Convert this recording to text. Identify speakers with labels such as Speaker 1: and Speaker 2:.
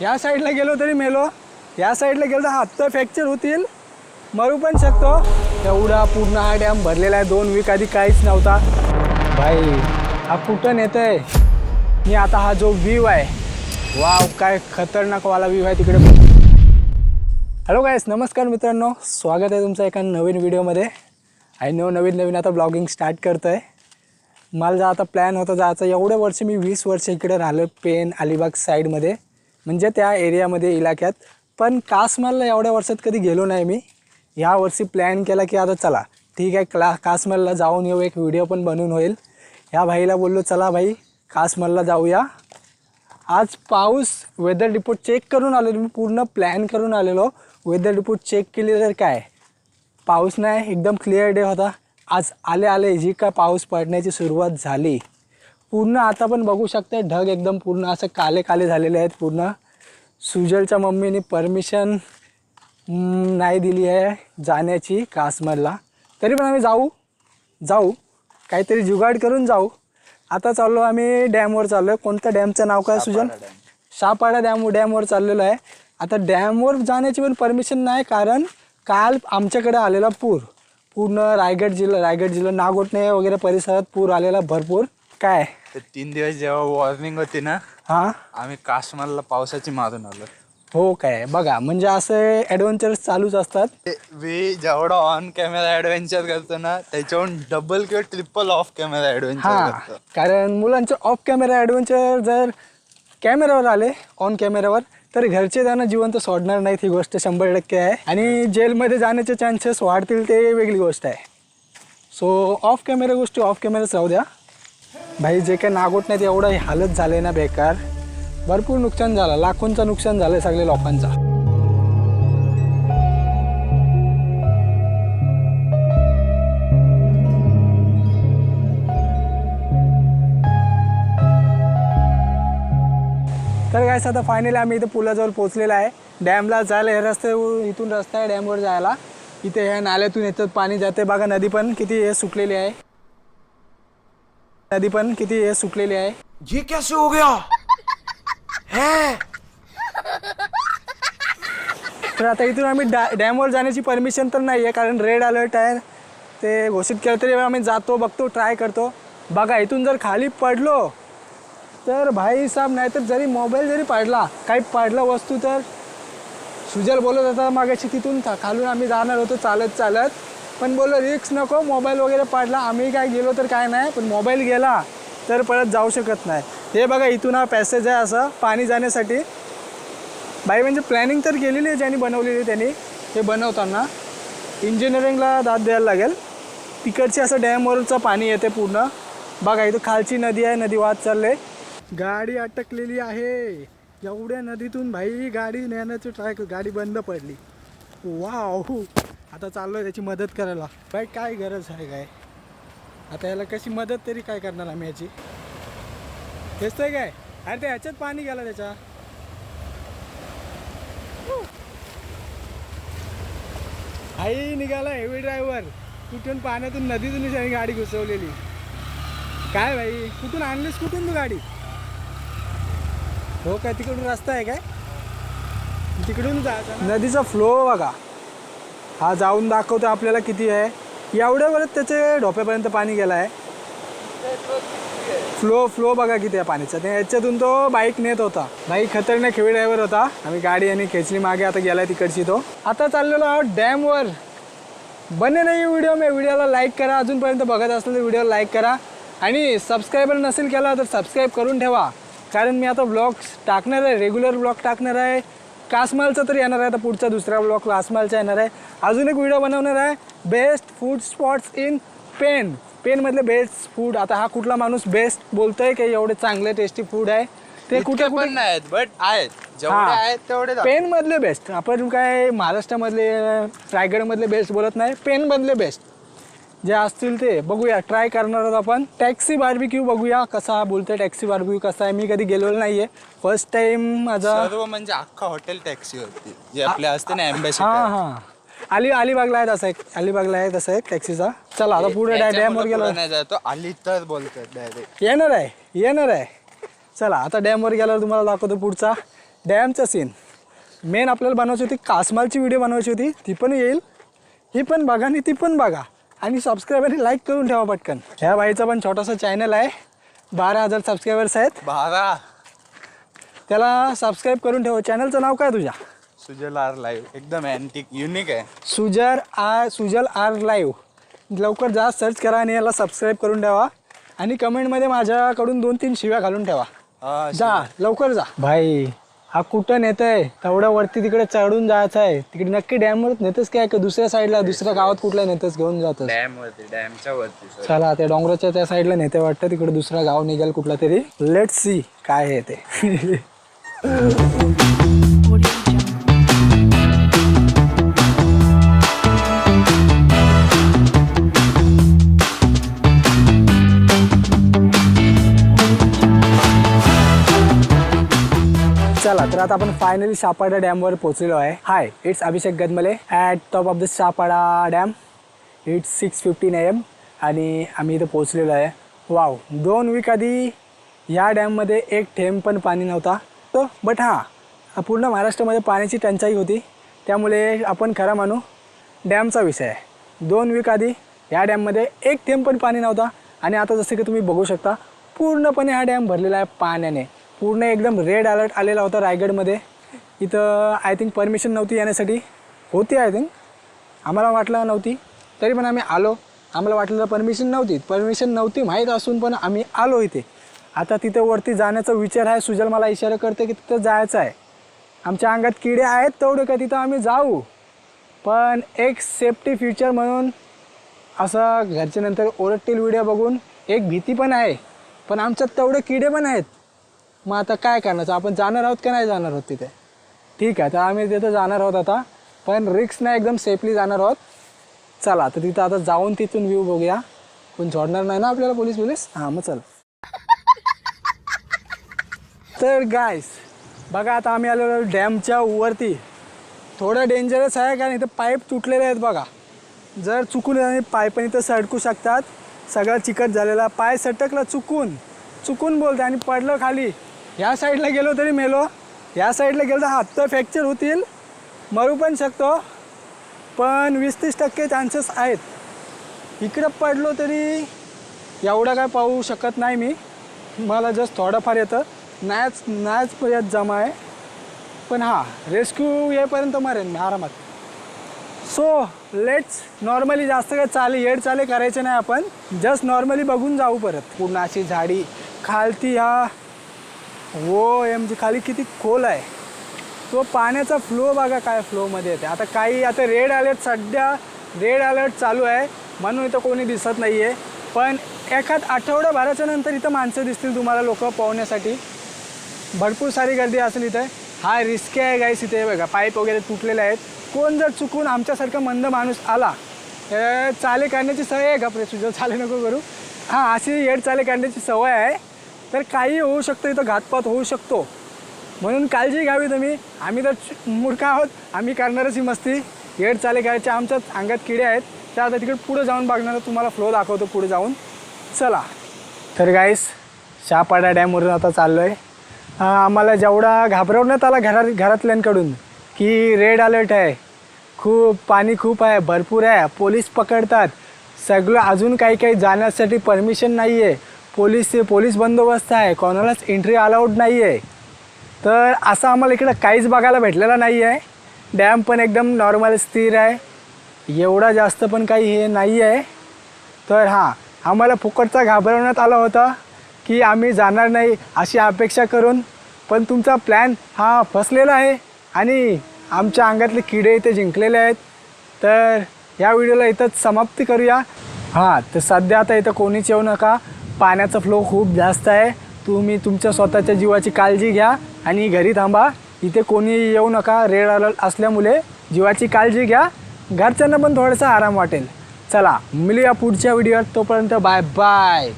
Speaker 1: या साईडला गेलो तरी मेलो, या साईडला गेलो तर हात तर फ्रॅक्चर होतील, मरू पण शकतो. एवढा पूर्ण हा डॅम भरलेला आहे. 2 वीक आधी काहीच नव्हता. भाई हा कुठं नेतोय मी आता. हा जो व्ह्यू आहे, वाव काय खतरनाकवाला व्ह्यू आहे तिकडे. हॅलो गाईस, नमस्कार मित्रांनो, स्वागत आहे तुमचं एका नवीन व्हिडिओमध्ये. आय नो नवीन आता ब्लॉगिंग स्टार्ट करतो आहे. मला आता प्लॅन होता जायचं. एवढे वर्ष मी 20 वर्ष इकडे राहिलो पेन अलिबाग साईडमध्ये, म्हणजे त्या एरियामध्ये इलाक्यात. पण कासमालला एवढ्या वर्षात कधी गेलो नाही मी. ह्या वर्षी प्लॅन केला की आता चला ठीक आहे कासमालला जाऊन येऊ, एक व्हिडिओ पण बनवून होईल. ह्या भाईला बोललो चला भाई कासमालला जाऊया. आज पाऊस वेदर रिपोर्ट चेक करून आलेलो मी, पूर्ण प्लॅन करून आलेलो. वेदर रिपोर्ट चेक केली तर काय पाऊस नाही, एकदम क्लिअर डे होता. आज आले जी का पाऊस पडण्याची सुरुवात झाली पूर्ण. आता पण बघू शकते ढग एकदम पूर्ण असं काले काले झालेले आहेत पूर्ण. सुजलच्या मम्मीने परमिशन नाही दिली आहे जाण्याची कासमालला, तरी पण आम्ही जाऊ काहीतरी जुगाड करून जाऊ. आता चाललो आम्ही डॅमवर चाललो आहे. कोणत्या डॅमचं नाव काय सुजल? शापाडा डॅमवर चाललेलो आहे. आता डॅमवर जाण्याची पण परमिशन नाही, कारण काल आमच्याकडे आलेला पूर्ण रायगड जिल्हा नागोठणे वगैरे परिसरात पूर आलेला भरपूर. काय
Speaker 2: 3 दिवस जेव्हा वॉर्निंग होती ना,
Speaker 1: हां
Speaker 2: आम्ही काश्मीरला पावसाची मारून आलो.
Speaker 1: हो काय, बघा म्हणजे असे ॲडव्हेंचर्स चालूच असतात.
Speaker 2: मी जेवढा ऑन कॅमेरा ॲडव्हेंचर करतो ना, त्याच्याहून डबल किंवा ट्रिपल ऑफ कॅमेरा ॲडव्हेंचर
Speaker 1: हां,
Speaker 2: करतो.
Speaker 1: कारण मुलांचे ऑफ कॅमेरा ॲडव्हेंचर जर कॅमेऱ्यावर आले ऑन कॅमेऱ्यावर तर घरचे त्यांना जिवंत सोडणार नाहीत, ही गोष्ट 100% आहे. आणि जेलमध्ये जाण्याचे चान्सेस वाढतील, ते वेगळी गोष्ट आहे. सो ऑफ कॅमेरा गोष्टी ऑफ कॅमेराच राहू द्या भाई. जे काही नागोट नाही ते एवढं हालत झाले ना बेकार, भरपूर नुकसान झालं, लाखोंचं नुकसान झालं सगळ्या लोकांचा. तर काय आता फायनली आम्ही इथं पुलाजवळ पोहोचलेला आहे. डॅमला जायला हे रस्ते, इथून रस्ता आहे डॅमवर जायला. इथे ह्या नाल्यातून येतं पाणी जाते बघा. नदी पण किती सुकलेली आहे.
Speaker 3: ये कैसे हो गया है?
Speaker 1: तर आता इथून आम्ही डॅमवर जाण्याची परमिशन तर नाही आहे, कारण रेड अलर्ट आहे. ते घोषित केलं तरी आम्ही जातो, बघतो, ट्राय करतो. बघा इथून जर खाली पडलो तर भाई साहेब, नाहीतर जरी मोबाईल जरी पडला, काही पडलं वस्तू, तर सुजल बोलत होता मागाशी तिथून खालून आम्ही जाणार होतो चालत, पण बोललो रिक्स नको, मोबाईल वगैरे पडला. आम्ही काय गेलो तर काय नाही, पण मोबाईल गेला तर परत जाऊ शकत नाही. हे बघा इथून हा पॅसेज आहे असं पाणी जाण्यासाठी. बाई म्हणजे प्लॅनिंग तर केलेली आहे ज्यांनी बनवलेली, त्यांनी हे बनवताना इंजिनिअरिंगला दाद द्यायला लागेल. तिकडची असं डॅमवरचं पाणी येते पूर्ण. बघा इथं खालची नदी आहे, नदी वाहत चालले. गाडी अटकलेली आहे एवढ्या नदीतून भाई. गाडी नेण्याची ट्राय, गाडी बंद पडली. वाव, आता चाललो आहे त्याची मदत करायला. बाई काय गरज आहे काय, आता याला कशी मदत तरी काय करणार आम्ही याची. दिसतंय काय? अरे ते ह्याच्यात पाणी गेलं त्याच्या. आई निघाला हेवी ड्रायव्हर, कुठून पाण्यातून नदीतून त्याने गाडी घुसवलेली. काय भाई, कुठून आणलीस, कुठून तू गाडी? हो काय, तिकडून रस्ता आहे काय? तिकडून जायचं. नदीचा फ्लो बघा, हा जाऊन दाखवतो आपल्याला किती आहे. एवढ्या वेळेत त्याचे ढोप्यापर्यंत पाणी गेला आहे. फ्लो बघा किती आहे पाणीचा. ते याच्यातून तो बाईक नेत होता. बाईक खतरनाक हेवी ड्रायव्हर होता. आम्ही गाडी यांनी खेचली मागे, आता गेलाय तिकडची तो. आता चाललेलो आहोत डॅमवर. बने नाही व्हिडिओला लाईक करा. अजूनपर्यंत बघत असलं तर व्हिडिओला लाईक करा, आणि सबस्क्राईबर नसेल केला तर सबस्क्राईब करून ठेवा, कारण मी आता ब्लॉग्स टाकणार आहे, रेग्युलर ब्लॉग टाकणार आहे. कासमालचा तर येणार आहे आता, पुढचा दुसरा ब्लॉग कासमालचा येणार आहे. अजून एक व्हिडिओ बनवणार आहे, बेस्ट फूड स्पॉट्स इन पेनमधले बेस्ट फूड. आता हा कुठला माणूस बेस्ट बोलतोय की एवढे चांगले टेस्टी फूड आहे ते कुठे
Speaker 2: पण नाही आहेत, बट आहेत, जेवढे आहेत तेवढे.
Speaker 1: पेनमधले बेस्ट. आपण काय महाराष्ट्रामधले रायगडमधले बेस्ट बोलत नाही, पेनमधले बेस्ट जे असतील ते बघूया, ट्राय करणार आहोत आपण. टॅक्सी बार्बिक्यू बघूया कसा बोलतोय. टॅक्सी बार्बिक्यू कसा आहे, मी कधी गेलेलो नाहीये, फर्स्ट टाइम माझा.
Speaker 2: सर्व म्हणजे अख्खा हॉटेल टॅक्सी होती, जे आपले असते ना एम्बेसी.
Speaker 1: हां अलिबागला आहे तसा एक, एक टॅक्सीचा. चला आता पुढे डॅमवर गेलो
Speaker 2: नाही जातो, आली तर बोलतात डायरेक्ट.
Speaker 1: येणार आहे. चला आता डॅमवर गेल्यावर तुम्हाला दाखवतो पुढचा. डॅमचा सीन मेन आपल्याला बनवायची होती, कासमालची व्हिडिओ बनवायची होती, ती पण येईल, ही पण बघा आणि ती पण बघा आणि सबस्क्राईब आणि लाईक करून ठेवा पटकन. ह्या भाईचा पण छोटासा चॅनल आहे, 12,000 सबस्क्रायबर्स आहेत,
Speaker 2: 12.
Speaker 1: त्याला सबस्क्राईब करून ठेवा. चॅनलचं नाव काय तुझ्या?
Speaker 2: सुजल आर लाईव्ह, एकदम अँटिक युनिक आहे.
Speaker 1: सुजल आर लाईव्ह. लवकर जा, सर्च करा आणि याला सबस्क्राईब करून ठेवा आणि कमेंटमध्ये माझ्याकडून 2-3 शिव्या घालून ठेवा. जा लवकर जा. भाई हा कुठं नेत आहे? तेवढ्या वरती तिकडे चढून जायचं आहे, तिकडे नक्की डॅमवरच नेतच काय का दुसऱ्या साईडला, दुसऱ्या गावात कुठल्या नेतच घेऊन जातच?
Speaker 2: डॅमच्या वरती.
Speaker 1: चला त्या डोंगराच्या त्या साईडला नेते वाटतं, तिकडे दुसरा गाव निघेल कुठला तरी. लेट्स सी काय आहे ते. चला तर आता आपण फायनली सापाडा डॅमवर पोहोचलेलो आहे. Hi, it's Abhishek Gadmale at top of the Sapada dam. It's 6:15 AM आणि आम्ही इथं पोहोचलेलो आहे. वाव, 2 वीक आधी या डॅममध्ये एक थेंब पण पाणी नव्हता तो. बट हां, पूर्ण महाराष्ट्रामध्ये पाण्याची टंचाई होती, त्यामुळे आपण खरं मानू डॅमचा विषय आहे. 2 वीक आधी या डॅममध्ये एक थेंब पण पाणी नव्हता आणि आता जसं की तुम्ही बघू शकता पूर्णपणे हा डॅम भरलेला आहे पाण्याने. पूर्ण एकदम रेड अलर्ट आलेला होता रायगडमध्ये. इथं आय थिंक परमिशन नव्हती येण्यासाठी, होती आय थिंक, आम्हाला वाटलं नव्हती, तरी पण आम्ही आलो. आम्हाला वाटलं परमिशन नव्हती माहीत असून पण आम्ही आलो इथे. आता तिथं वरती जाण्याचा विचार आहे. सुजल मला इशारा करते की तिथं जायचं आहे. आमच्या अंगात किडे आहेत तेवढे का तिथं आम्ही जाऊ, पण एक सेफ्टी फ्युचर म्हणून असं घरचे नंतर ओरडतील व्हिडिओ बघून एक भीती पण आहे, पण आमच्यात तेवढे किडे पण आहेत. मग आता काय करण्याचं, आपण जाणार आहोत का नाही जाणार आहोत तिथे? ठीक आहे, तर आम्ही तिथं जाणार आहोत आता, पण रिक्स नाही, एकदम सेफली जाणार आहोत. चला तर तिथं आता जाऊन तिथून व्ह्यू बघूया. कोण सोडणार नाही ना आपल्याला, पोलीस? हां मग चल. तर गाईस बघा, आता आम्ही आलेलो डॅमच्या वरती. थोडं डेंजरस आहे कारण इथं पाईप तुटलेले आहेत बघा. जर चुकून पाईप इथं सडकू शकतात. सगळा चिकट झालेला, पाय सटकला चुकून बोलते आणि पडलं खाली. ह्या साईडला गेलो तरी मेलो, या साईडला गेलो तर हात तर फ्रॅक्चर होतील, मरू पण शकतो, पण 20-30% चान्सेस आहेत. इकडं पडलो तरी एवढं काय पाहू शकत नाही मी, मला जस्ट थोडंफार येतं, नाहीच येत जमा आहे. पण हां, रेस्क्यू येईपर्यंत मरेन मी आरामात. सो लेट्स नॉर्मली जास्त काय येड करायचे नाही आपण, जस्ट नॉर्मली बघून जाऊ परत. पूर्ण अशी झाडी खालती, हा म्हणजे खाली किती खोल आहे तो पाण्याचा फ्लो बघा, काय फ्लोमध्ये येते. आता सध्या रेड अलर्ट चालू आहे म्हणून इथं कोणी दिसत नाही आहे, पण एखाद आठवड्याभराच्या नंतर इथं माणसं दिसतील तुम्हाला, लोक पोहण्यासाठी भरपूर सारी गर्दी असेल इथे. हा रिस्की आहे गाईस. इथे बघा पाईप वगैरे तुटलेले आहेत. कोण जर चुकून आमच्यासारखा मंद माणूस आला, चाले करण्याची सवय आहे का सुजल, चाले नको करू, हां अशी चाले करण्याची सवय आहे, तर काही होऊ शकतं, इथं घातपात होऊ शकतो, म्हणून काळजी घ्यावी तुम्ही. आम्ही तर मूर्ख आहोत, आम्ही करणारच ही मस्ती. चाले करायचे, आमच्याच अंगात किडे आहेत. त्या आता तिकडे पुढे जाऊन बघणार, तुम्हाला फ्लो दाखवतो पुढे जाऊन. चला तर गाईस, सापाडा डॅमवरून आता चाललो आहे. आम्हाला जेवढा घाबरवण्यात आला घरातल्यांकडून की रेड अलर्ट आहे, पाणी खूप आहे, भरपूर आहे, पोलीस पकडतात सगळं, अजून काही जाण्यासाठी परमिशन नाही आहे, पोलीस बंदोबस्त आहे, कोणालाच एंट्री अलाउड नाही आहे. तर असं आम्हाला इकडं काहीच बघायला भेटलेलं नाही आहे. डॅम पण एकदम नॉर्मल स्थिर आहे, एवढा जास्त पण काही हे नाही आहे. तर हां, आम्हाला फुकटचा घाबरवण्यात आला होता की आम्ही जाणार नाही अशी अपेक्षा करून, पण तुमचा प्लॅन हा फसलेला आहे आणि आमच्या अंगातले किडे इथे जिंकलेले आहेत. तर या व्हिडिओला इथंच समाप्ती करूया. हां, तर सध्या आता इथं कोणीच येऊ नका, पाण्याचा फ्लो खूप जास्त आहे. तुम्ही तुमच्या स्वतःच्या जीवाची काळजी घ्या आणि घरी थांबा. इथे कोणी येऊ नका, रेड अलर्ट असल्यामुळे जीवाची काळजी घ्या, घरच्यांना पण थोडासा आराम वाटेल. चला मिळूया पुढच्या व्हिडिओत, तोपर्यंत बाय बाय.